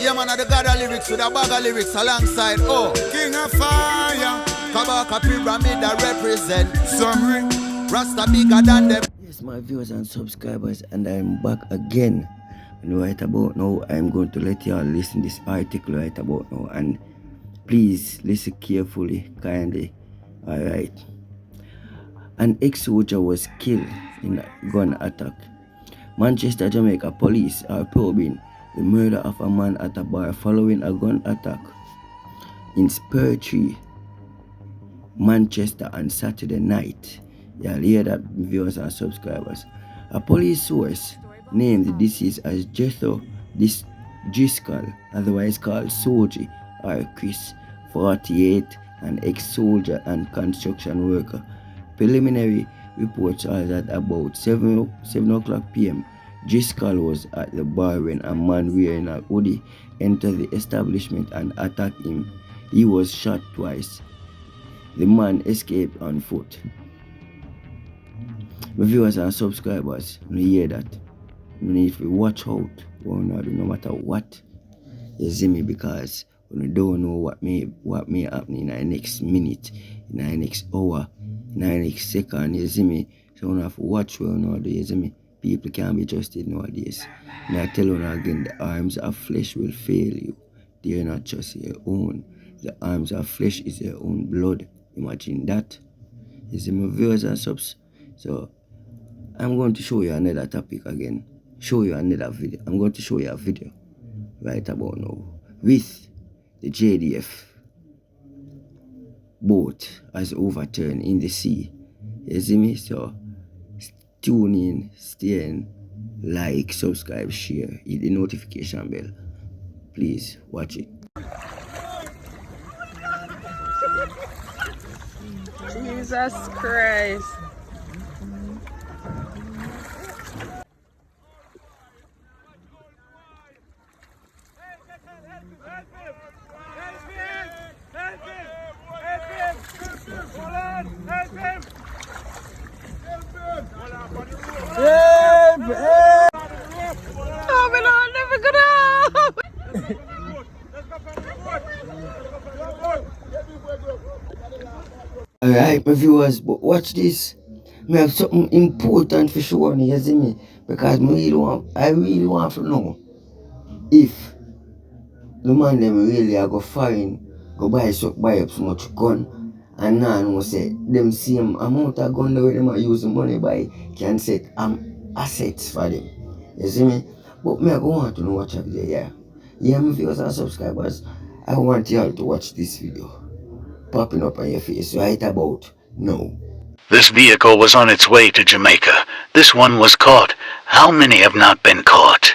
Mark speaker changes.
Speaker 1: Yeah, man, the God of lyrics with a bag of lyrics alongside, oh, King of Fire. Kabaka Pyramid that represent some Rasta bigger than them.
Speaker 2: Yes, my viewers and subscribers, and I'm back again. And right about now, I'm going to let y'all listen this article right about now. And please listen carefully, kindly. Alright. An ex-soldier was killed in a gun attack. Manchester, Jamaica police are probing the murder of a man at a bar following a gun attack in Spur Tree, Manchester on Saturday night. You'll hear that, viewers and subscribers. A police source named the deceased as Jethro Driscoll, otherwise called Soji, or Chris, 48, an ex-soldier and construction worker. Preliminary reports are that about 7 o'clock p.m., Driscoll was at the bar when a man wearing a hoodie entered the establishment and attacked him. He was shot twice. The man escaped on foot. My viewers and subscribers, you hear that? You need to watch out no matter what. You see me, because you don't know what may happen in the next minute, in the next hour, in the next second. You see me? So you have to watch well nowadays. You see me? People can't be trusted nowadays. And I tell you again, the arms of flesh will fail you. They are not just your own. The arms of flesh is your own blood. Imagine that. You see my viewers and subs. So I'm going to show you another topic again. Show you another video. I'm going to show you a video right about now with the JDF boat has overturned in the sea. You see me? So tune in, stay in, like, subscribe, share, hit the notification bell. Please watch it.
Speaker 3: Jesus Christ. Oh, we're not never gonna.
Speaker 2: Alright, my viewers, but watch this. I have something important for sure, you see me? Because I really want to know if the man them really are go foreign, go buy up so much gun, and now no say them same amount of gun that them are using money buy can set assets for them. You see me? But me I go want to know watch a video, yeah. Yeah, my viewers and subscribers, I want y'all to watch this video popping up on your face right about now.
Speaker 4: This vehicle was on its way to Jamaica. This one was caught. How many have not been caught?